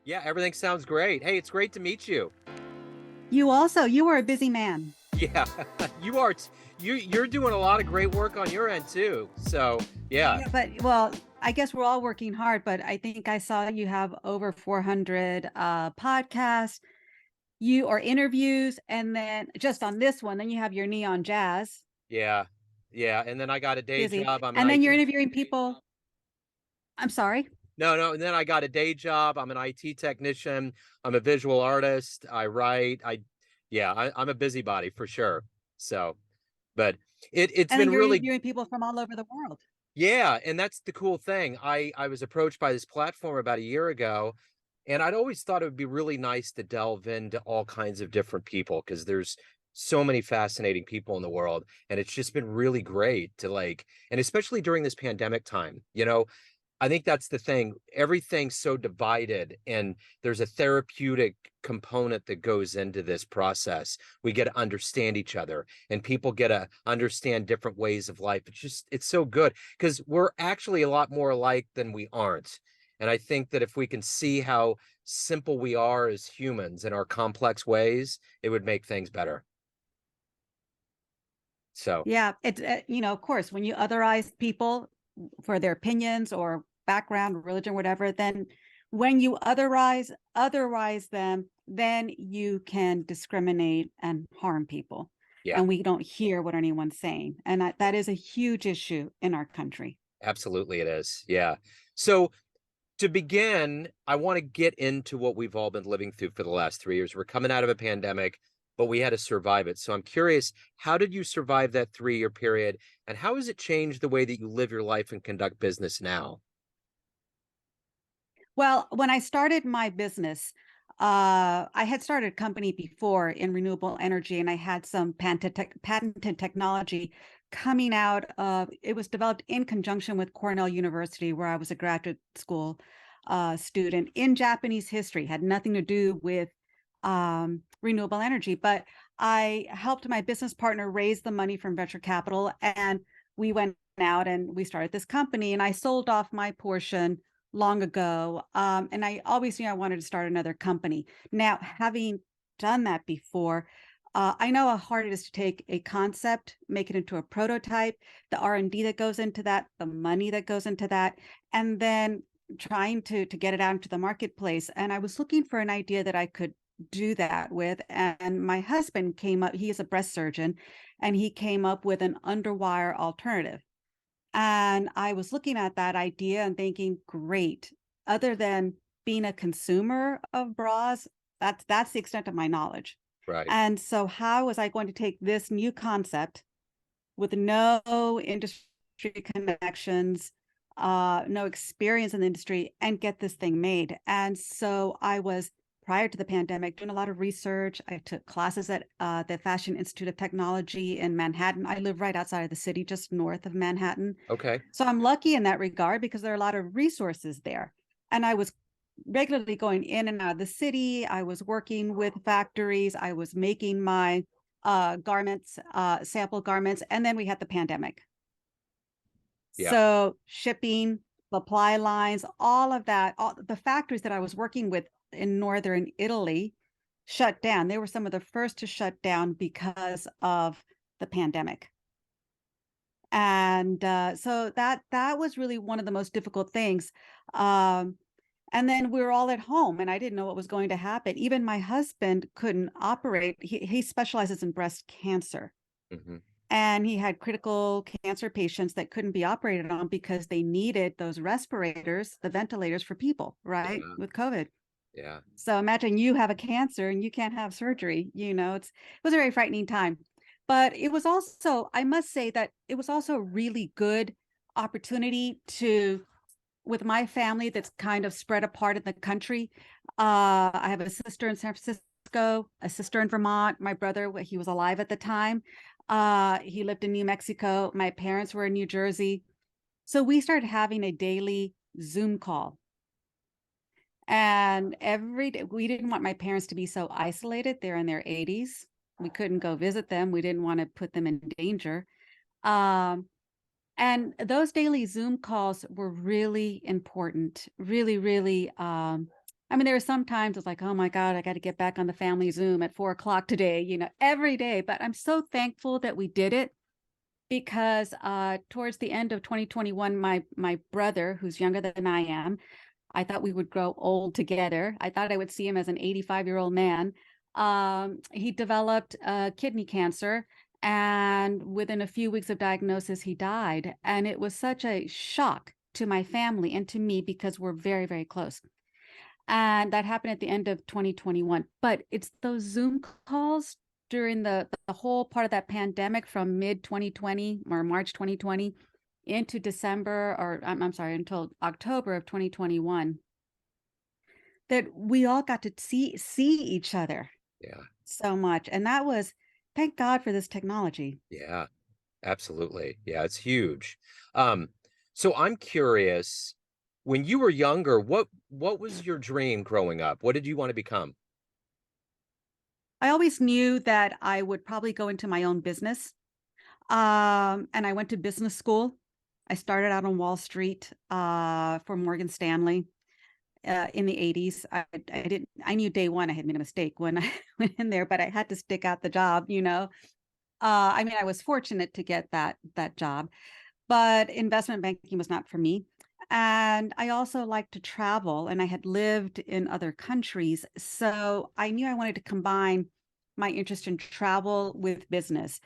Yeah, everything sounds great. Hey, it's great to meet you. You were a busy man. Yeah, you are. You're doing a lot of great work on your end too. So yeah, Yeah, but well, I guess we're all working hard, but I think I saw you have over 400 podcasts, you or interviews, and then just on this one, then you have your neon jazz, yeah, yeah. And then I got a day busy, job. I'm an and then you're IT. interviewing people. I'm sorry. No, no. And then I got a day job. I'm an IT technician. I'm a visual artist. I write. Yeah, I'm a busybody for sure. So, but it's And then been you're really. interviewing people from all over the world. Yeah, and that's the cool thing. I was approached by this platform about a year ago, and I'd always thought it would be really nice to delve into all kinds of different people because there's so many fascinating people in the world, and it's just been really great to like, and especially during this pandemic time, I think that's the thing. Everything's so divided, and there's a therapeutic component that goes into this process. We get to understand each other, and people get to understand different ways of life. It's so good because we're actually a lot more alike than we aren't. And I think that if we can see how simple we are as humans in our complex ways, it would make things better. So, Yeah, it's of course, when you otherize people for their opinions or background, religion, whatever, then when you otherize them, then you can discriminate and harm people. yeah. And we don't hear what anyone's saying. And that is a huge issue in our country. Absolutely, it is. Yeah. So, to begin, I want to get into what we've all been living through for the last 3 years. We're coming out of a pandemic, but we had to survive it. So I'm curious, how did you survive that 3 year period? And how has it changed the way that you live your life and conduct business now? Well, when I started my business, I had started a company before in renewable energy, and I had some patented technology coming out of it was developed in conjunction with Cornell University, where I was a graduate school student in Japanese history, had nothing to do with renewable energy. But I helped my business partner raise the money from venture capital, and we went out and we started this company, and I sold off my portion long ago. And I always knew I wanted to start another company. Now, having done that before, I know how hard it is to take a concept, make it into a prototype, the R&D that goes into that, the money that goes into that, and then trying to get it out into the marketplace. And I was looking for an idea that I could do that with. And my husband came up, he is a breast surgeon, and he came up with an underwire alternative. And I was looking at that idea and thinking, great. Other than being a consumer of bras, that's the extent of my knowledge. Right. And so how was I going to take this new concept with no industry connections, no experience in the industry, and get this thing made? And so I was prior to the pandemic doing a lot of research. I took classes at the Fashion Institute of Technology in Manhattan. I live right outside of the city, just north of Manhattan. Okay. So I'm lucky in that regard because there are a lot of resources there. And I was regularly going in and out of the city. I was working with factories. I was making my garments, sample garments. And then we had the pandemic. Yeah. So shipping, supply lines, all of that, all the factories that I was working with in northern Italy shut down. They were some of the first to shut down because of the pandemic. And so that was really one of the most difficult things. Um, and then we were all at home, and I didn't know what was going to happen. Even my husband couldn't operate. He specializes in breast cancer, Hmm. and he had critical cancer patients that couldn't be operated on because they needed those respirators, the ventilators for people, right, Yeah. with COVID. Yeah. So imagine you have a cancer and you can't have surgery. It was a very frightening time. But it was also, I must say that it was also a really good opportunity to, with my family that's kind of spread apart in the country. I have a sister in San Francisco, a sister in Vermont. My brother, he was alive at the time. He lived in New Mexico. My parents were in New Jersey. So we started having a daily Zoom call. And every day, we didn't want my parents to be so isolated. They're in their 80s. We couldn't go visit them. We didn't want to put them in danger. Um, and those daily Zoom calls were really important, really, really. I mean, there were some times it's like, oh my God, I got to get back on the family Zoom at 4 o'clock today, every day. But I'm so thankful that we did it because towards the end of 2021, my brother, who's younger than I am, I thought we would grow old together. I thought I would see him as an 85-year-old man. He developed kidney cancer, and within a few weeks of diagnosis, he died. And it was such a shock to my family and to me because we're very, very close. And that happened at the end of 2021. But it's those Zoom calls during the whole part of that pandemic from mid 2020 or March 2020 into December, or I'm sorry, until October of 2021, that we all got to see each other Yeah. so much. And that was, thank God for this technology. Yeah. Absolutely. Yeah, it's huge. Um, so I'm curious, when you were younger, what was your dream growing up? What did you want to become? I always knew that I would probably go into my own business. And I went to business school. I started out on Wall Street for Morgan Stanley in the 80s. I knew day one I had made a mistake when I went in there, but I had to stick out the job. I mean, I was fortunate to get that job, but investment banking was not for me. And I also like to travel, and I had lived in other countries. So I knew I wanted to combine my interest in travel with business.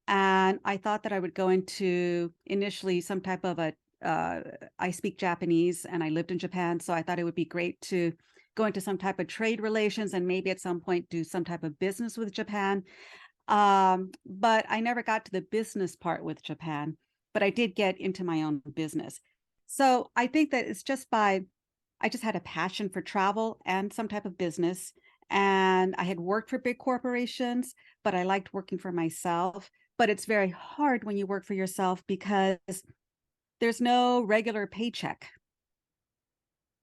And I thought that I would go into initially some type of I speak Japanese and I lived in Japan. So I thought it would be great to go into some type of trade relations and maybe at some point do some type of business with Japan. But I never got to the business part with Japan, but I did get into my own business. So I think that I just had a passion for travel and some type of business. And I had worked for big corporations, but I liked working for myself. But it's very hard when you work for yourself because there's no regular paycheck.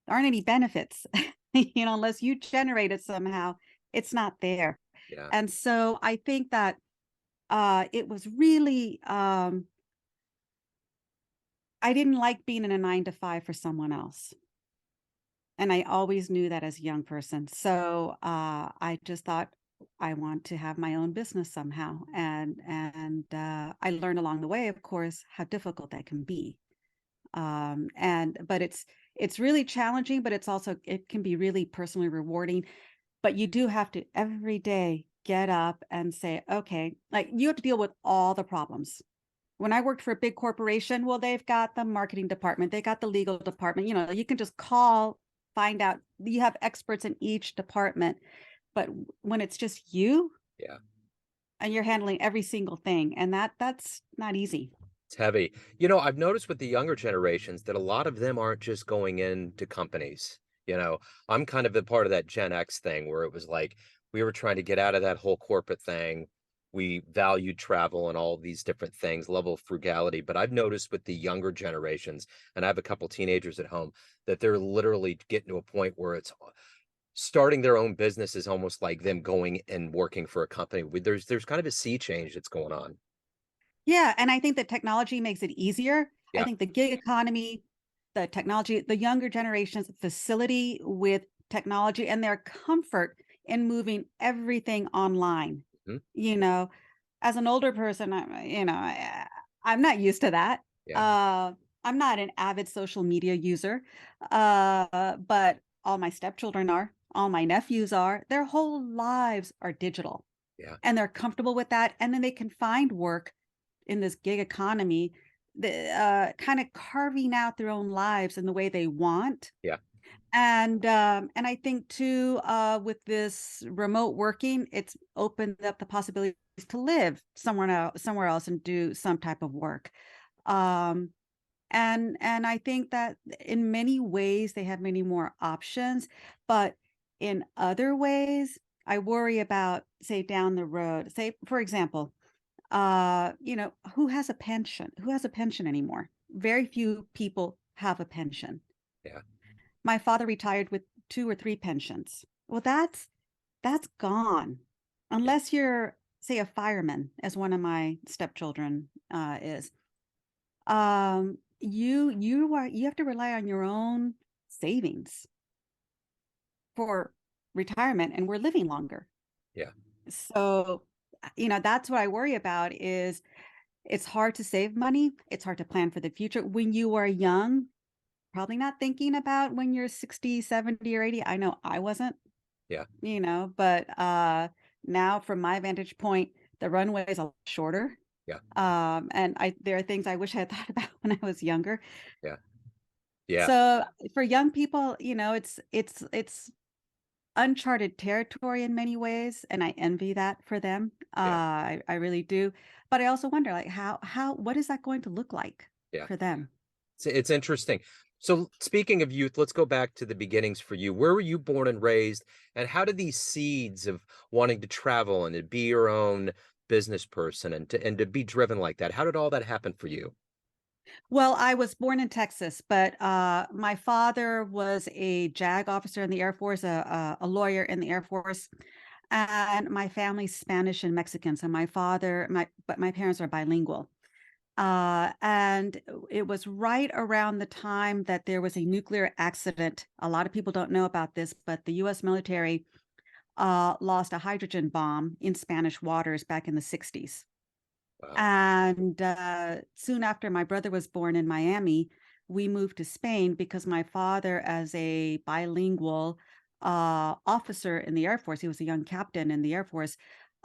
There aren't any benefits, unless you generate it somehow, it's not there. Yeah. And so I think that it was really, I didn't like being in a 9 to 5 for someone else. And I always knew that as a young person. So I just thought I want to have my own business somehow. And I learned along the way, of course, how difficult that can be. But it's really challenging, but it can be really personally rewarding. But you do have to every day get up and say, okay, like you have to deal with all the problems. When I worked for a big corporation, well, they've got the marketing department, they got the legal department. You can just call, find out. You have experts in each department. But when it's just you Yeah. and you're handling every single thing, and that's not easy. It's heavy. I've noticed with the younger generations that a lot of them aren't just going into companies. I'm kind of a part of that Gen X thing where it was like we were trying to get out of that whole corporate thing. We valued travel and all these different things, level of frugality. But I've noticed with the younger generations, and I have a couple teenagers at home, that they're literally getting to a point where it's starting their own business is almost like them going and working for a company. There's kind of a sea change that's going on. Yeah, and I think that technology makes it easier. I Yeah. think the gig economy, the technology, the younger generation's facility with technology and their comfort in moving everything online. Mhm. You know, as an older person, I'm not used to that. Yeah. Uh, I'm not an avid social media user, but all my stepchildren are, all my nephews are. Their whole lives are digital, Yeah. and they're comfortable with that, and then they can find work in this gig economy, the kind of carving out their own lives in the way they want. Yeah. And I think too, with this remote working, it's opened up the possibilities to live somewhere else and do some type of work. Um, and I think that in many ways they have many more options, but in other ways, I worry about, say, down the road. Say, for example, who has a pension? Who has a pension anymore? Very few people have a pension. Yeah. My father retired with 2 or 3 pensions. Well, that's gone. Yeah. Unless you're, say, a fireman, as one of my stepchildren is. You have to rely on your own savings. for retirement, and we're living longer. Yeah. So, that's what I worry about is it's hard to save money. It's hard to plan for the future when you are young, probably not thinking about when you're 60, 70, or 80. I know I wasn't, Yeah. but now from my vantage point, the runway is a lot shorter. Yeah. And there are things I wish I had thought about when I was younger. Yeah. Yeah. So for young people, it's uncharted territory in many ways, and I envy that for them. Yeah. I really do. But I also wonder, like, what is that going to look like Yeah. for them? It's interesting. So speaking of youth, let's go back to the beginnings for you. Where were you born and raised, and how did these seeds of wanting to travel and to be your own business person and to be driven like that, how did all that happen for you? Well, I was born in Texas, but my father was a JAG officer in the Air Force, a lawyer in the Air Force, and my family's Spanish and Mexican. So my parents are bilingual. And it was right around the time that there was a nuclear accident. A lot of people don't know about this, but the U.S. military lost a hydrogen bomb in Spanish waters back in the 60s. Wow. And soon after my brother was born in Miami, we moved to Spain because my father, as a bilingual officer in the Air Force, he was a young captain in the Air Force,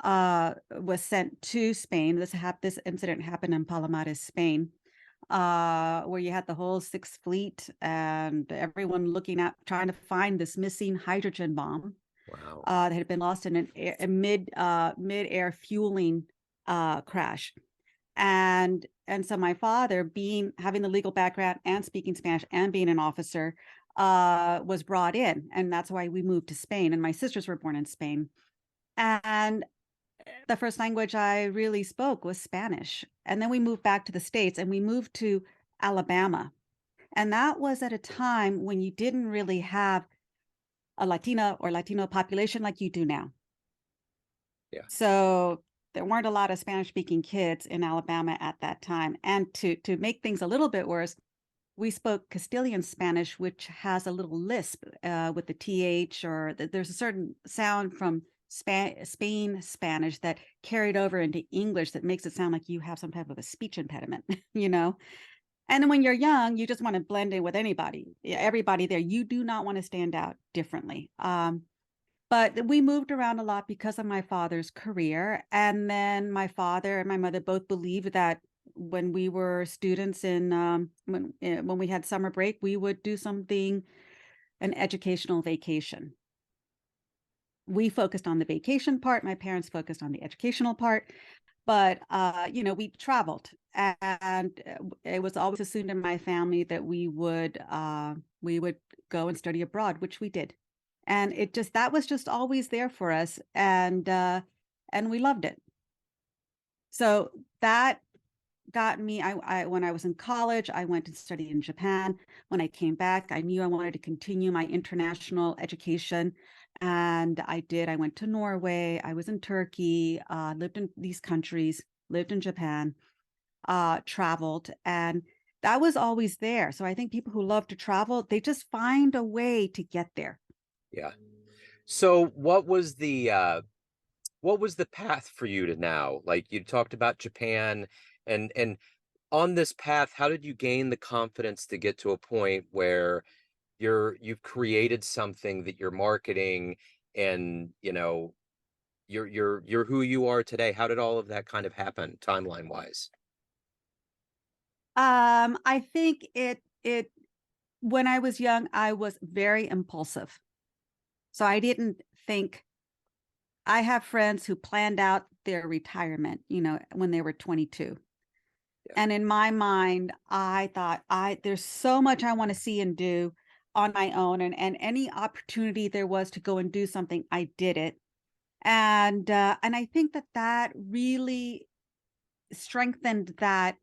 was sent to Spain. This incident happened in Palomares, Spain, where you had the whole Sixth Fleet and everyone looking at trying to find this missing hydrogen bomb Wow. that had been lost in a mid-air fueling crash. And so my father, having the legal background and speaking Spanish and being an officer, was brought in, and that's why we moved to Spain. And my sisters were born in Spain, and the first language I really spoke was Spanish. And then we moved back to the States, and we moved to Alabama, and that was at a time when you didn't really have a Latina or Latino population like you do now. Yeah. So there weren't a lot of Spanish speaking kids in Alabama at that time. And to make things a little bit worse, we spoke Castilian Spanish, which has a little lisp with the TH, or there's a certain sound from Spain Spanish that carried over into English that makes it sound like you have some type of a speech impediment, you know? And then when you're young, you just want to blend in with anybody, everybody there. You do not want to stand out differently. But we moved around a lot because of my father's career. And then my father and my mother both believed that when we were students when we had summer break, we would do an educational vacation. We focused on the vacation part. My parents focused on the educational part. But we traveled, and it was always assumed in my family that we would go and study abroad, which we did. And that was just always there for us, and we loved it. So that got me. I when I was in college, I went to study in Japan. When I came back, I knew I wanted to continue my international education, and I did. I went to Norway. I was in Turkey. Lived in these countries. Lived in Japan. Traveled, and that was always there. So I think people who love to travel, they just find a way to get there. Yeah. So what was the path for you to now? Like you talked about Japan and on this path, how did you gain the confidence to get to a point where you've created something that you're marketing and you're who you are today? How did all of that kind of happen timeline wise? I think it when I was young, I was very impulsive. So I didn't think. I have friends who planned out their retirement, when they were 22. Yeah. And in my mind, I thought there's so much I want to see and do on my own, and any opportunity there was to go and do something, I did it. And I think that really strengthened that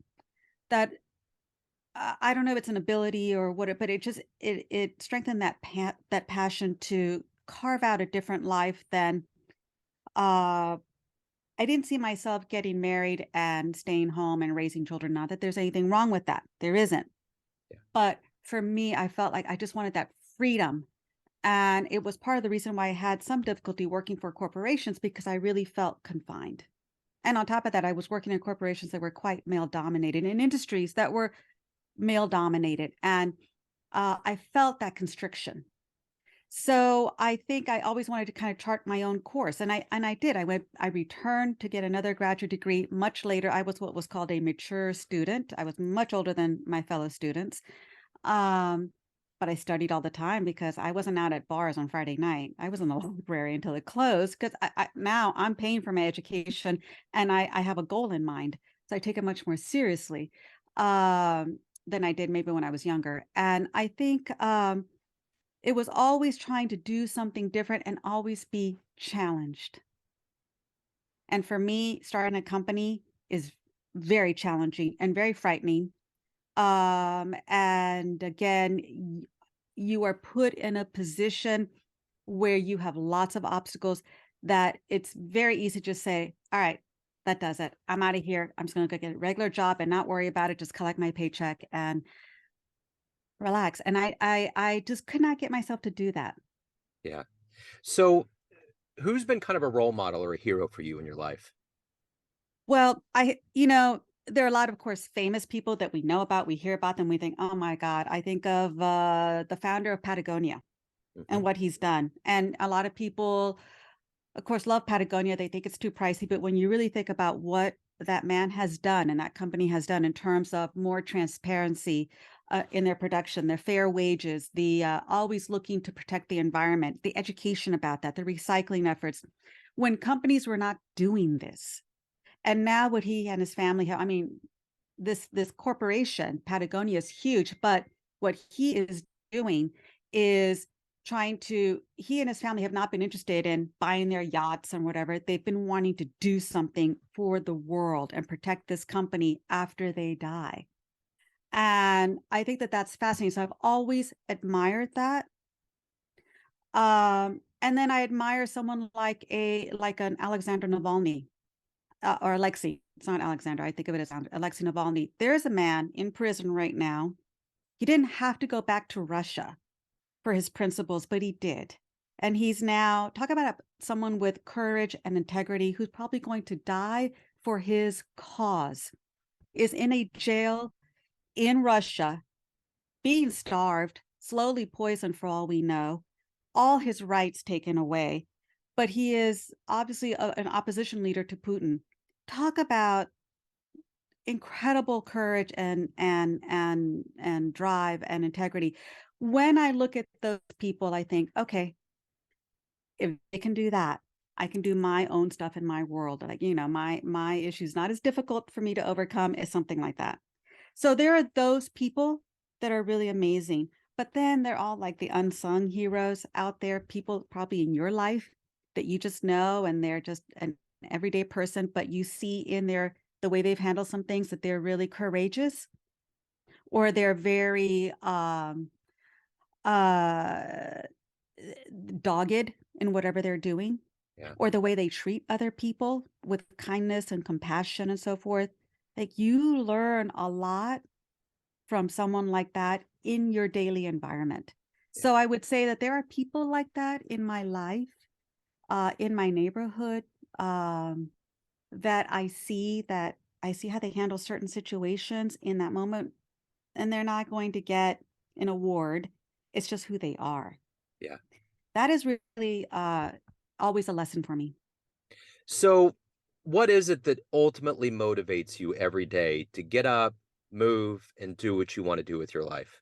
I don't know if it's an ability or what, but it strengthened that passion to carve out a different life than uh I didn't see myself getting married and staying home and raising children. Not that there's anything wrong with that. There isn't. Yeah. But for me, I felt like I just wanted that freedom. And it was part of the reason why I had some difficulty working for corporations because I really felt confined. And on top of that, I was working in corporations that were quite male dominated, in industries that were male dominated. And I felt that constriction. So I think I always wanted to kind of chart my own course. And I did. I returned to get another graduate degree much later. I was what was called a mature student. I was much older than my fellow students. Um, but I studied all the time because I wasn't out at bars on Friday night. I was in the library until it closed because now I'm paying for my education and I have a goal in mind. So I take it much more seriously than I did maybe when I was younger. And I think it was always trying to do something different and always be challenged. And for me, starting a company is very challenging and very frightening. And again, you are put in a position where you have lots of obstacles that it's very easy to just say, all right, that does it. I'm out of here. I'm just going to go get a regular job and not worry about it. Just collect my paycheck and relax. And I just could not get myself to do that. Yeah. So who's been kind of a role model or a hero for you in your life? Well, there are a lot of course famous people that we know about. We hear about them. We think, oh my God. I think of the founder of Patagonia and Hmm. what he's done. And a lot of people, of course, love Patagonia. They think it's too pricey. But when you really think about what that man has done and that company has done in terms of more transparency in their production, their fair wages, the always looking to protect the environment, the education about that, the recycling efforts, when companies were not doing this. And now what he and his family have, I mean, this corporation, Patagonia, is huge, but what he is doing is trying to he and his family have not been interested in buying their yachts and whatever. They've been wanting to do something for the world and protect this company after they die. And I think that that's fascinating. So I've always admired that. And then I admire someone like an Alexander Navalny or Alexei. It's not Alexander. I think of it as Alexei Navalny. There's a man in prison right now. He didn't have to go back to Russia for his principles, but he did. And he's now, talk about someone with courage and integrity who's probably going to die for his cause, is in a jail in Russia, being starved, slowly poisoned for all we know, all his rights taken away. But he is obviously an opposition leader to Putin. Talk about incredible courage and drive and integrity. When I look at those people, I think, okay, if they can do that, I can do my own stuff in my world. Like, my issues not as difficult for me to overcome as something like that. So there are those people that are really amazing. But then they're all like the unsung heroes out there, people probably in your life that you just know, and they're just an everyday person, but you see in the way they've handled some things that they're really courageous or they're very uh dogged in whatever they're doing, Yeah. or the way they treat other people with kindness and compassion and so forth. Like you learn a lot from someone like that in your daily environment. Yeah. So I would say that there are people like that in my life, in my neighborhood, um, that I see how they handle certain situations in that moment, and they're not going to get an award. It's just who they are. Yeah. That is really always a lesson for me. So what is it that ultimately motivates you every day to get up, move, and do what you want to do with your life?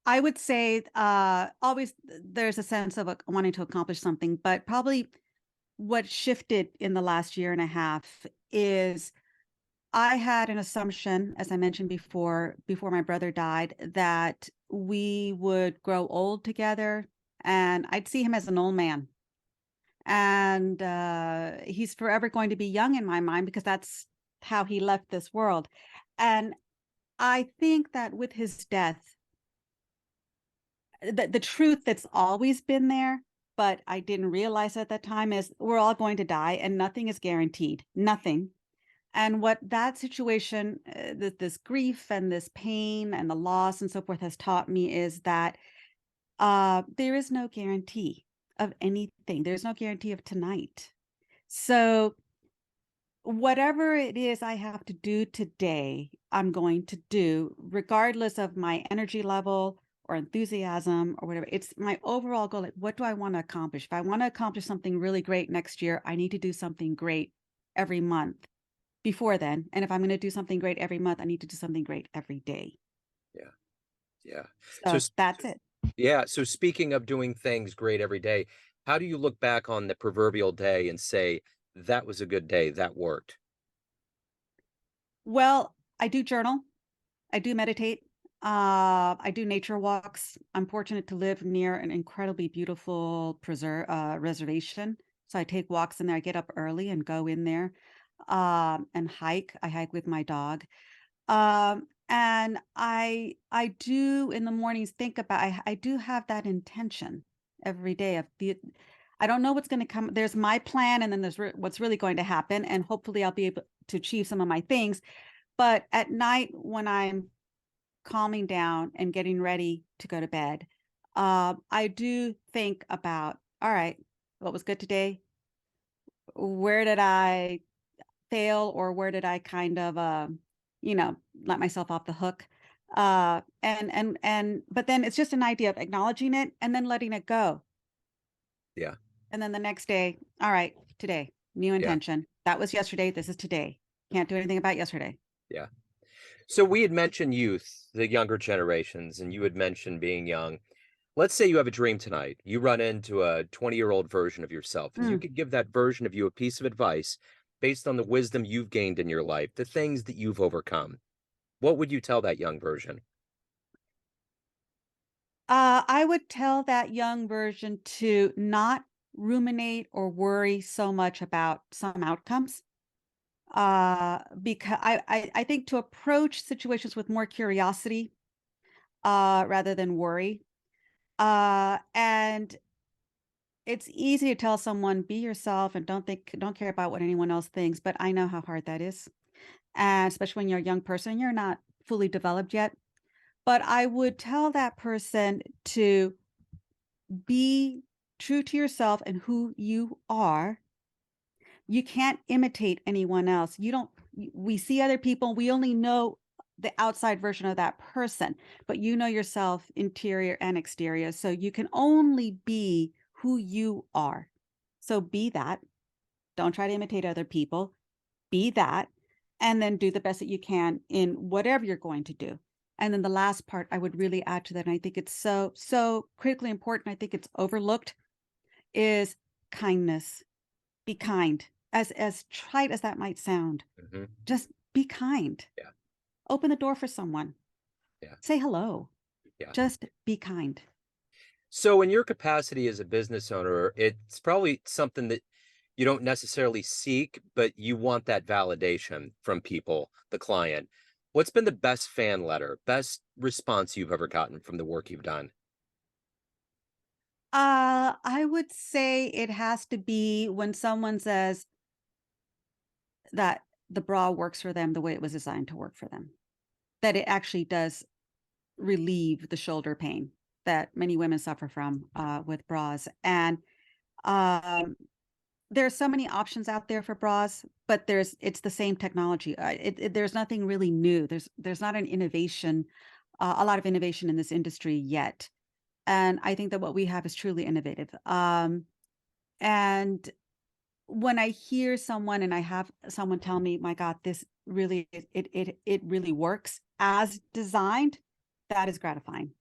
I would say always there's a sense of wanting to accomplish something, but probably what shifted in the last year and a half is I had an assumption, as I mentioned before my brother died, that we would grow old together and I'd see him as an old man. And he's forever going to be young in my mind because that's how he left this world. And I think that with his death, the truth that's always been there, but I didn't realize at that time is we're all going to die and nothing is guaranteed. Nothing. And what that situation, this grief and this pain and the loss and so forth has taught me is that There is no guarantee of anything. There's no guarantee of tonight. So whatever it is I have to do today, I'm going to do, regardless of my energy level or enthusiasm or whatever. It's my overall goal. Like, what do I want to accomplish? If I want to accomplish something really great next year, I need to do something great every month before then. And if I'm going to do something great every month, I need to do something great every day. Yeah. Yeah. So, So that's it. yeah. So speaking of doing things great every day, how do you look back on the proverbial day and say, that was a good day, that worked? Well, I do journal. I do meditate. I do nature walks. I'm fortunate to live near an incredibly beautiful reservation. So I take walks in there. I get up early and go in there and hike. I hike with my dog. And I do in the mornings think about I do have that intention every day of the I don't know what's going to come. There's my plan, and then there's what's really going to happen, and hopefully I'll be able to achieve some of my things. But at night, when I'm calming down and getting ready to go to bed, I do think about, all right, what was good today? Where did I fail, or where did I kind of, let myself off the hook? But then it's just an idea of acknowledging it and then letting it go. Yeah. And then the next day, all right, today, new Yeah. intention. That was yesterday. This is today. Can't do anything about yesterday. Yeah. So we had mentioned youth, the younger generations, and you had mentioned being young. Let's say you have a dream tonight. You run into a 20-year-old version of yourself, and you Mm. could give that version of you a piece of advice based on the wisdom you've gained in your life, the things that you've overcome. What would you tell that young version? I would tell that young version to not ruminate or worry so much about some outcomes. Because I think to approach situations with more curiosity, rather than worry. And it's easy to tell someone, be yourself and don't care about what anyone else thinks. But I know how hard that is. And especially when you're a young person, you're not fully developed yet. But I would tell that person to be true to yourself and who you are. You can't imitate anyone else. You don't We see other people, we only know the outside version of that person, but you know yourself interior and exterior. So you can only be who you are. So be that. Don't try to imitate other people. Be that. And then do the best that you can in whatever you're going to do. And then the last part I would really add to that, and I think it's so, so critically important, I think it's overlooked, is kindness. Be kind. As trite as that might sound, Hmm. just be kind. Yeah. Open the door for someone. Yeah. Say hello. Yeah. Just be kind. So, in your capacity as a business owner, it's probably something that you don't necessarily seek, but you want that validation from people, the client. What's been the best fan letter, best response you've ever gotten from the work you've done? I would say it has to be when someone says that the bra works for them the way it was designed to work for them. That it actually does relieve the shoulder pain that many women suffer from with bras. And um, there's so many options out there for bras, but it's the same technology. There's nothing really new. There's not an innovation, a lot of innovation in this industry yet. And I think that what we have is truly innovative. And when I hear someone and I have someone tell me, "My God, this really it really works as designed," that is gratifying.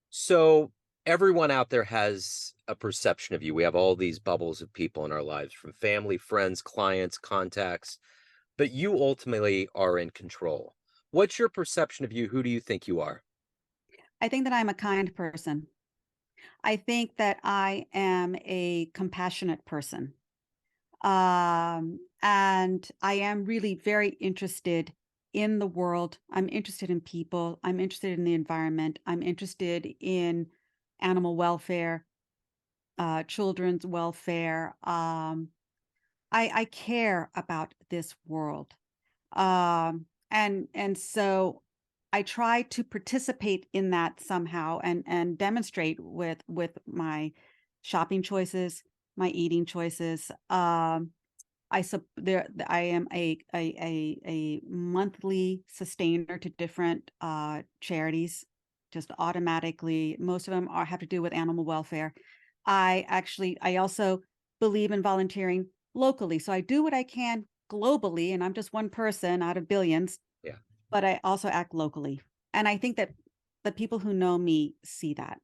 So, everyone out there has a perception of you. We have all these bubbles of people in our lives, from family, friends, clients, contacts, but you ultimately are in control. What's your perception of you? Who do you think you are? I think that I'm a kind person. I think that I am a compassionate person. And I am really very interested in the world. I'm interested in people. I'm interested in the environment. I'm interested in animal welfare, children's welfare. I care about this world. And so I try to participate in that somehow and demonstrate with my shopping choices, my eating choices. I am a monthly sustainer to different charities, just automatically. Most of them are have to do with animal welfare. I also believe in volunteering locally. So I do what I can globally, and I'm just one person out of billions, Yeah. but I also act locally. And I think that the people who know me see that.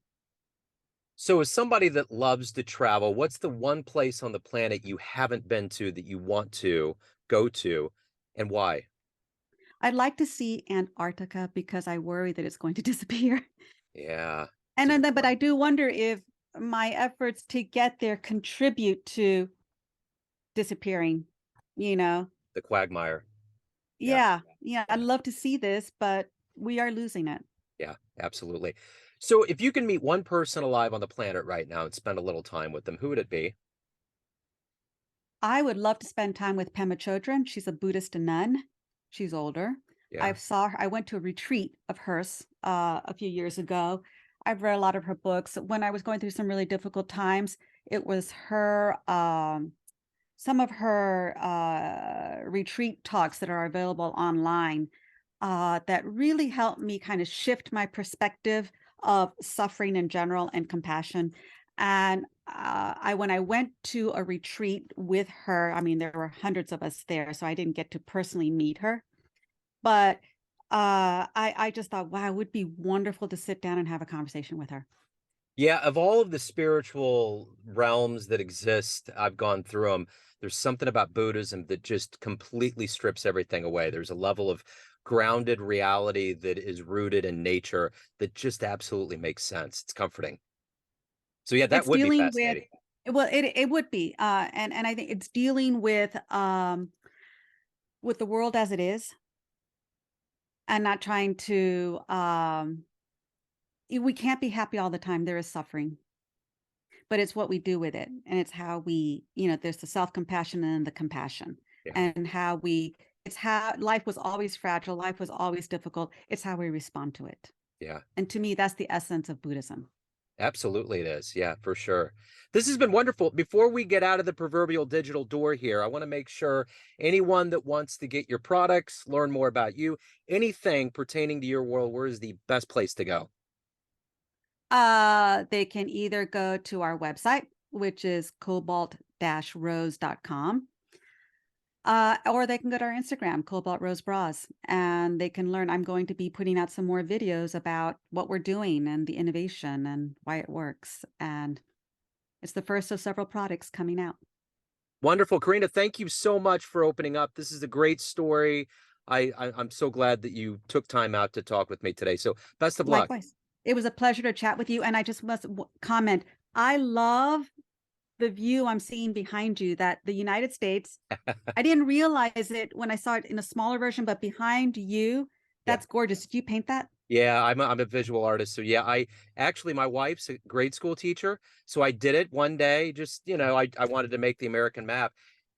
So as somebody that loves to travel, what's the one place on the planet you haven't been to that you want to go to, and why? I'd like to see Antarctica because I worry that it's going to disappear. Yeah, it's And a then, good but I one. do wonder if my efforts to get there contribute to disappearing, you know? The quagmire. Yeah, Yeah, yeah, I'd yeah, love to see this, but we are losing it. yeah, absolutely. So if you can meet one person alive on the planet right now and spend a little time with them, who would it be? I would love to spend time with Pema Chodron. She's a Buddhist nun. She's older. Yeah. I went to a retreat of hers a few years ago. I've read a lot of her books. When I was going through some really difficult times, it was her some of her retreat talks that are available online that really helped me kind of shift my perspective of suffering in general and compassion. And when I went to a retreat with her, I mean, there were hundreds of us there, so I didn't get to personally meet her, but I just thought, wow, it would be wonderful to sit down and have a conversation with her. Yeah, of all of the spiritual realms that exist, I've gone through them. There's something about Buddhism that just completely strips everything away. There's a level of grounded reality that is rooted in nature that just absolutely makes sense. It's comforting. So yeah, that It's would be dealing with fascinating. well, it would be, and I think it's dealing with the world as it is, and not trying to, we can't be happy all the time. There is suffering, but it's what we do with it, and it's how we, there's the self-compassion and the compassion, Yeah, and how we. It's how life was always fragile. Life was always difficult. It's how we respond to it, yeah. and to me, that's the essence of Buddhism. Absolutely it is. Yeah, for sure. This has been wonderful. Before we get out of the proverbial digital door here, I want to make sure anyone that wants to get your products, learn more about you, anything pertaining to your world, where is the best place to go? They can either go to our website, which is cobalt-rose.com. Or they can go to our Instagram, Cobalt Rose Bras, and they can learn. I'm going to be putting out some more videos about what we're doing and the innovation and why it works. And it's the first of several products coming out. Wonderful. Karina, thank you so much for opening up. This is a great story. I'm so glad that you took time out to talk with me today. So best of luck. Likewise, it was a pleasure to chat with you. And I just must comment, I love the view I'm seeing behind you that the United States, I didn't realize it when I saw it in a smaller version, but behind you, Yeah. that's gorgeous. Did you paint that? Yeah, I'm a visual artist. So yeah, I actually my wife's a grade school teacher. So I did it one day, just, I wanted to make the American map.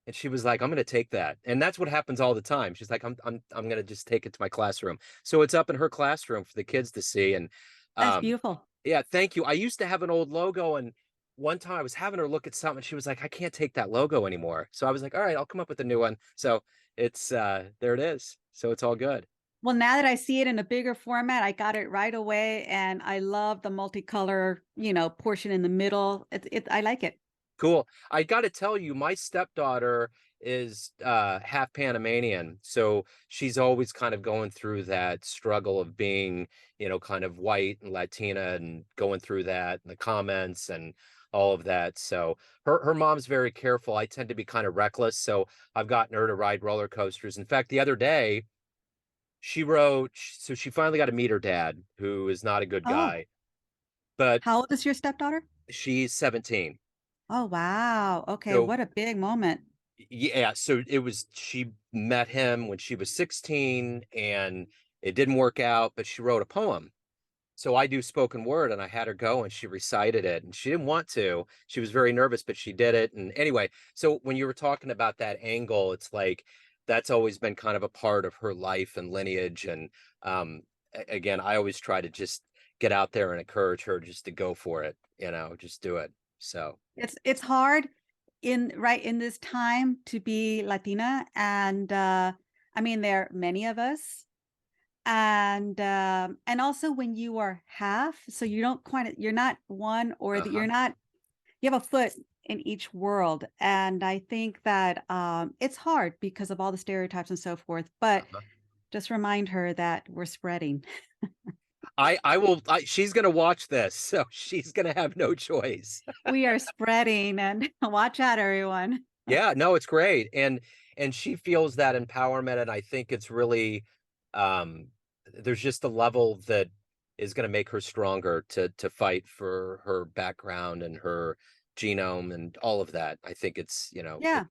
And she was like, I'm gonna take that. And that's what happens all the time. She's like, I'm gonna just take it to my classroom. So it's up in her classroom for the kids to see. And That's um, beautiful. yeah, thank you. I used to have an old logo, and one time I was having her look at something, and she was like, I can't take that logo anymore. So I was like, all right, I'll come up with a new one. So it's there it is. So it's all good. Well, now that I see it in a bigger format, I got it right away, and I love the multicolor, portion in the middle. I like it. Cool. I got to tell you, my stepdaughter is half Panamanian, so she's always kind of going through that struggle of being, kind of white and Latina and going through that and the comments and all of that. So her mom's very careful. I tend to be kind of reckless, so I've gotten her to ride roller coasters. In fact, the other day so she finally got to meet her dad, who is not a good Oh, guy, but how old is your stepdaughter? she's 17. Oh, wow. Okay, So what a big moment. yeah, so she met him when she was 16 and it didn't work out, but she wrote a poem. So I do spoken word and I had her go and she recited it and she didn't want to. She was very nervous, but she did it. And anyway, so when you were talking about that angle, it's like that's always been kind of a part of her life and lineage. And again, I always try to just get out there and encourage her just to go for it, just do it. So, It's hard in this time to be Latina, and I mean there are many of us, and also when you are half, so you don't quite you're not one or the uh-huh, you're not you have a foot in each world, and I think that it's hard because of all the stereotypes and so forth. But uh-huh. just remind her that we're spreading. I will, she's gonna watch this, so she's gonna have no choice. We are spreading, and watch out, everyone. Yeah, no, it's great, and she feels that empowerment, and I think it's really, um, there's just a level that is gonna make her stronger to fight for her background and her genome and all of that. I think it's, Yeah.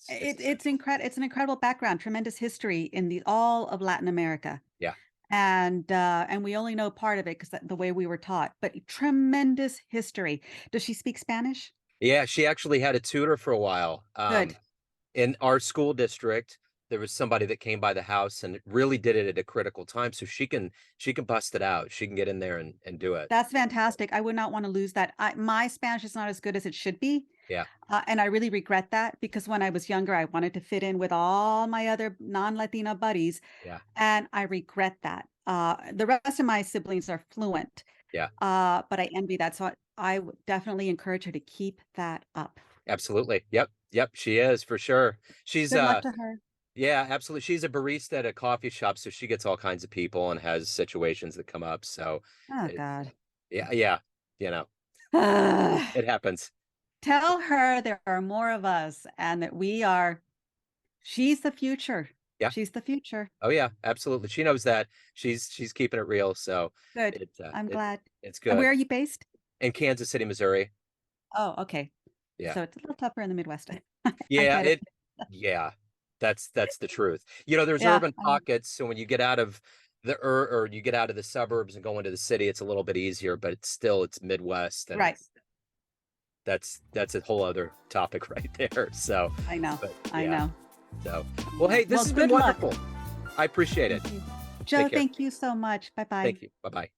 it's It's an incredible background, tremendous history in the all of Latin America. yeah. And we only know part of it because the way we were taught, but tremendous history. Does she speak Spanish? Yeah, she actually had a tutor for a while. Good. In our school district, there was somebody that came by the house and really did it at a critical time, so she can bust it out. She can get in there and do it. That's fantastic. I would not want to lose that. My Spanish is not as good as it should be. Yeah, And I really regret that because when I was younger, I wanted to fit in with all my other non-Latina buddies, yeah, and I regret that. The rest of my siblings are fluent, yeah, but I envy that. So I would definitely encourage her to keep that up. absolutely. Yep, yep, she is for sure. She's Good luck to her. yeah, absolutely. She's a barista at a coffee shop, so she gets all kinds of people and has situations that come up. So Oh, it's God. yeah, yeah, you know, it happens. Tell her there are more of us and that she's the future. Yeah. She's the future. Oh yeah, absolutely. She knows that. She's keeping it real, so Good. it I'm glad. it's And good. where are you based? In Kansas City, Missouri. Oh, okay. Yeah. So it's a little tougher in the Midwest. I Yeah, get it. yeah. That's the truth. There's Yeah, urban pockets, so when you get out of or you get out of the suburbs and go into the city, it's a little bit easier, but it's Midwest, and right. that's a whole other topic right there. So, I know. but I yeah. know. So, I well, know. hey, this Well, has been good luck. wonderful. I appreciate it. Thank you. Joe, Take care. thank you so much. Bye-bye. Thank you. Bye-bye.